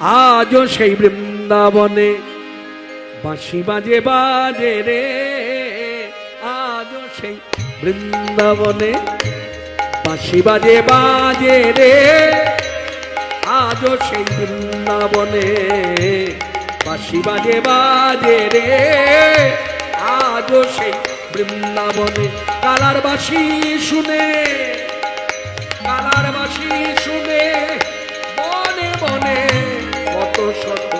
আজও সেই বৃন্দাবনে বাঁশি বাজে বাজে রে, আজও সেই বৃন্দাবনে বাঁশি বাজে বাজে রে, আজও সেই বৃন্দাবনে বাঁশি বাজে বাজে রে, আজও সেই বৃন্দাবনে কালার বাঁশি শুনে, কালার বাঁশি শুনে বনে বনে কত শত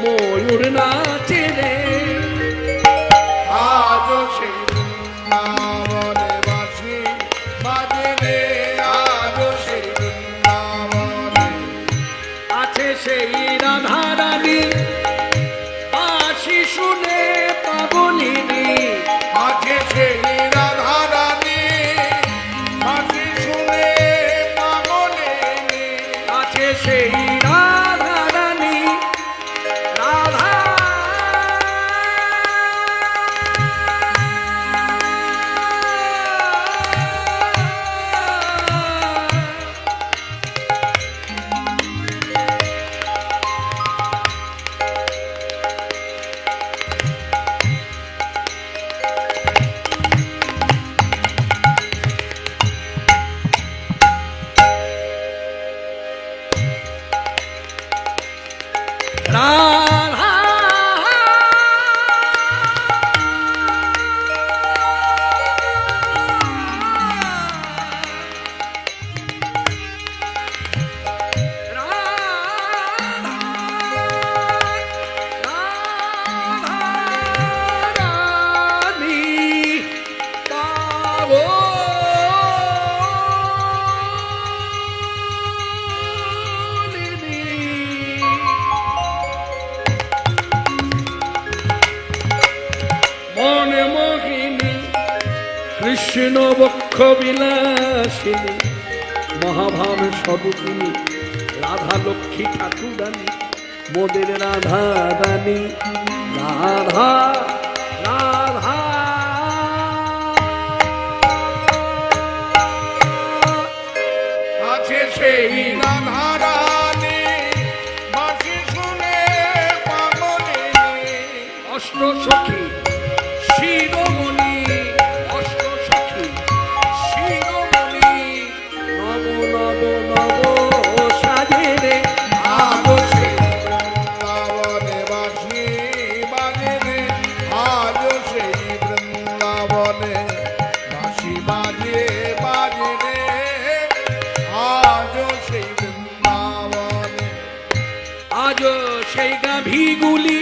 ময়ূর নাচে রে, আজও সেই বৃন্দাবনে বাঁশি বাজে রে, আজও সেই বৃন্দাবনে আছে সেই রাধা রানী বাঁশি শুনে পাগলিনী, আছে সেই রাধা রানী বাঁশি শুনে পাগলিনী, আছে সেই রাধা রানী রাধা রাধা মনে মোহিনী কৃষ্ণ বক্ষ বিলাসিনী মহাভাব স্বরূপিণী রাধা লক্ষ্মী ঠাকুরানী মোদের রাধা রানী রাধা রাধা আছে সেই রাধা রানী বাঁশি শুনে পাগলিনী, অষ্ট সখী শিরোমণি, অষ্ট সখী শিরোমণি নব নব নব সাজে রে, আজও সেই বৃন্দাবনে বাঁশি বাজে রে, আজও সেই বৃন্দাবনে বাঁশি বাজে বাজে রে, আজও সেই বৃন্দাবনে আজও সেই গাভীগুলি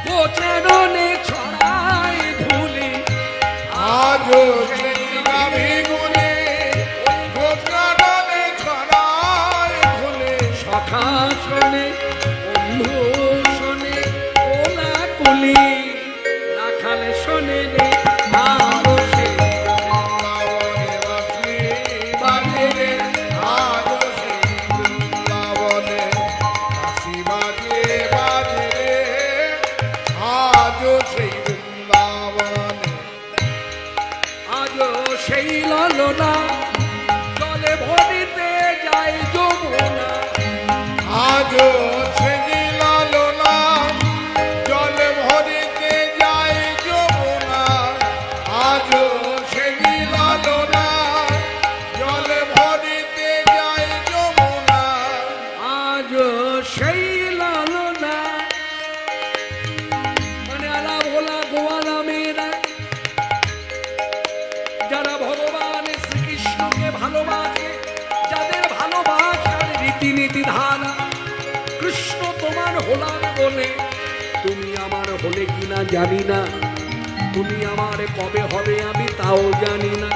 প্রচারণে ছড়ায় ধুলি, আজও সেই গাভীগুলি গোচরণে ছড়ায় ধুলি, সখা শোনে বন্ধু শোনে কোলা কুলি রাখালে শোনে রে, আজও সেই বৃন্দাবনে বাঁশি বাজে রে, আজও সেই বৃন্দাবনে বাঁশি বাজে বাজে রে, আজও সেই বৃন্দাবনে আজও সেই লালনা জলে ভরিতে যায় যমুনা, আজও সেই লালনা জলে ভরিতে যায় যমুনা, আজও সেই লালনা জলে ভরিতে যায় যমুনা, আজও সেই লালনা মানে আলা ভোলা গোয়ালা মেয়েরা যারা ভগবান শ্রীকৃষ্ণকে ভালোবাসে, যাদের ভালোবাসার রীতিনীতি ধারা কৃষ্ণ তোমার হলাম বলে, তুমি আমার হলে কিনা জানি না, তুমি আমার কবে হবে আমি তাও জানি না,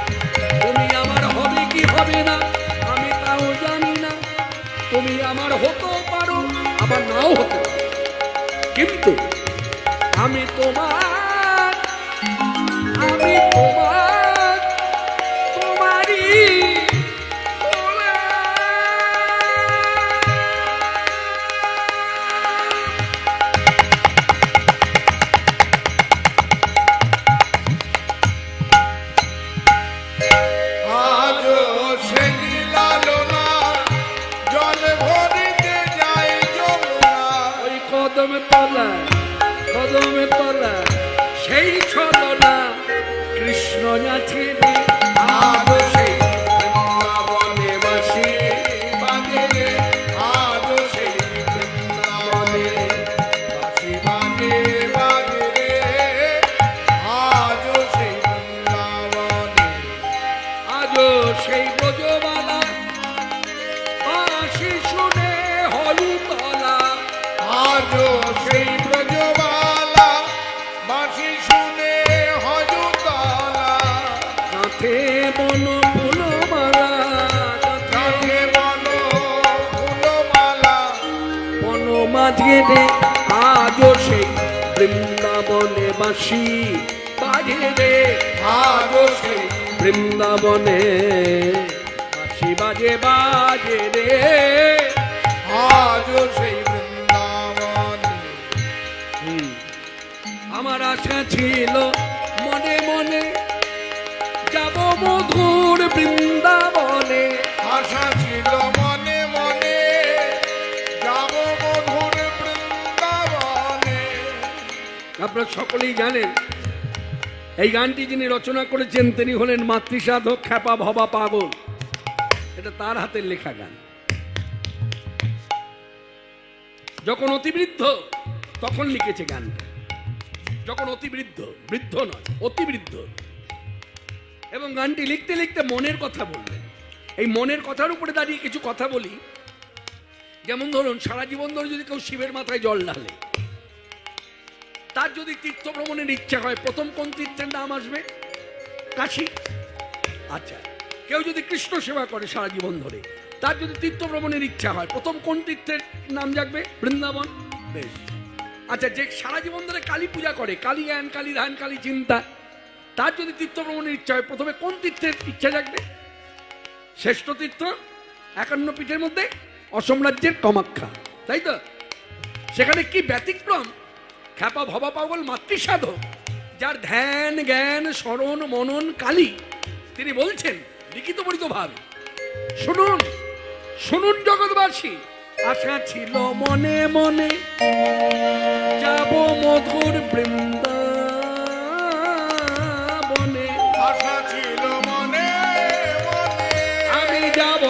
তুমি আমার হবে কি হবে না আমি তাও জানি না, তুমি আমার হতেও পারো আবার নাও হতে পারো, কিন্তু আমি তোমার, আমি তোমার, তোমারই বলে। আজও সেই লালনা জলে ভরিতে যায় কদম তলা কদম তলা সেই ছলনা কৃষ্ণ আছে রে আজ সেই বৃন্দাবনে বাসি বাজে রে আজ সেই বৃন্দাবনে বাঁশি বাজে বাজে রে আজ সেই বৃন্দাবনে আজ সেই ব্রজবালা বাঁশি শুনে হলুতলা আজ সেই ব্রজবালা বাঁশি শুনে হজুতলা কাঁথে বন ফুলমালা কাঁধে বন ফুলমালা বন মাঝে রে আজ সেই বৃন্দাবনে বাঁশি বাজে রে আজ সেই বৃন্দাবনে বাঁশি বাজে বাজে রে আজ সেই বৃন্দাবনে আমার আশা ছিল মনে মনে যাব মধুর বৃন্দাবনে আশা ছিল মনে মনে যাব মধুর বৃন্দাবনে আপনারা সকলেই জানেন এই গানটি যিনি রচনা করেছেন তিনি হলেন মাতৃসাধক খ্যাপা ভবা পাগল। এটা তার হাতের লেখা গান। যখন অতিবৃদ্ধ তখন লিখেছে গানটা, যখন অতিবৃদ্ধ, বৃদ্ধ নয় অতিবৃদ্ধ। এবং গানটি লিখতে লিখতে মনের কথা বললেন। এই মনের কথার উপরে দাঁড়িয়ে কিছু কথা বলি। যেমন ধরুন, সারা জীবন ধরে যদি কেউ শিবের মাথায় জল ঢালে, তার যদি তীর্থ ভ্রমণের ইচ্ছা হয়, প্রথম কোন তীর্থের নাম আসবে? কাশী। আচ্ছা, কেউ যদি কৃষ্ণ সেবা করে সারা জীবন ধরে, তার যদি তীর্থ ভ্রমণের ইচ্ছা হয়, প্রথম কোন তীর্থের নাম জাগবে? বৃন্দাবন। বেশ। আচ্ছা, যে সারা জীবন ধরে কালী পূজা করে, কালী জ্ঞান, কালী ধ্যান, কালী চিন্তা, তার যদি তীর্থ ভ্রমণের ইচ্ছা হয়, প্রথমে কোন তীর্থের ইচ্ছা জাগবে? শ্রেষ্ঠ তীর্থ 51 পীঠের মধ্যে অসম রাজ্যের কামাখ্যা, তাই তো? সেখানে কি ব্যতিক্রম? খ্যাপা ভবা পাগল মাতৃসাধক, যার ধ্যান জ্ঞান স্মরণ মনন কালী, তিনি বলছেন লিখিত পড়িত ভাবে, শুনুন শুনুন জগৎবাসী, আশা ছিল মনে মনে যাব মধুর বৃন্দাবনে, আশা ছিল মনে মনে আমি যাব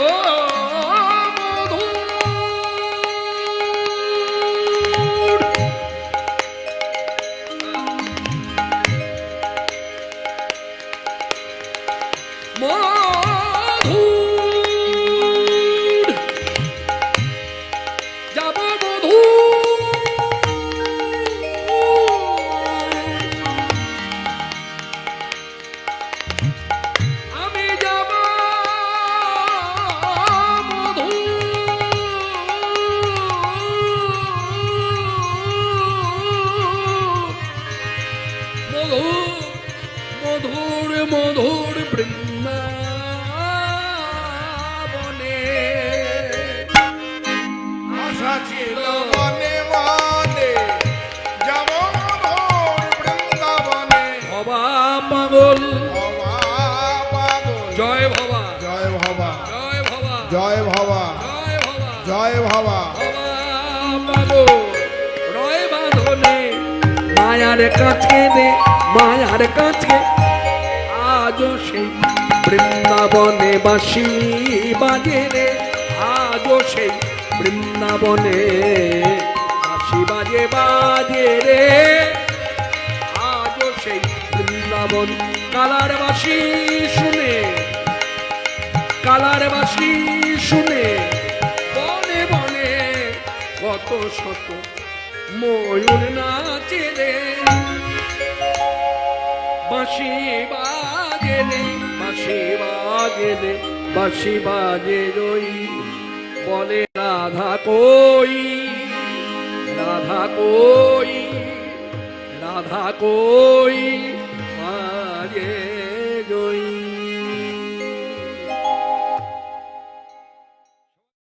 মধুর মধুর বৃন্দাবনে। আশা ছিল মনে মনে যাব মধুর বৃন্দাবনে। ভবা পাগল ভবা পাগল জয় ভবা, জয় ভবা জয় ভবা, জয় ভবা জয় ভবা, জয় ভবা ভবা পাগল রয় বাঁধনে, মায়ার কাছে রে মায়ার কাছে আজও সেই বৃন্দাবনে বাঁশি বাজে রে, আজও সেই বৃন্দাবনে বাঁশি বাজে বাজে রে, আজও সেই বৃন্দাবন। কালার বাঁশি শুনে, কালার বাঁশি শুনে বনে বনে কত শত ময়ূর নাচে রে, বাঁশি বাজে রে বাঁশি বাজে রে বাঁশি বাজে রই, বলে রাধা কই রাধা কই রাধা কই।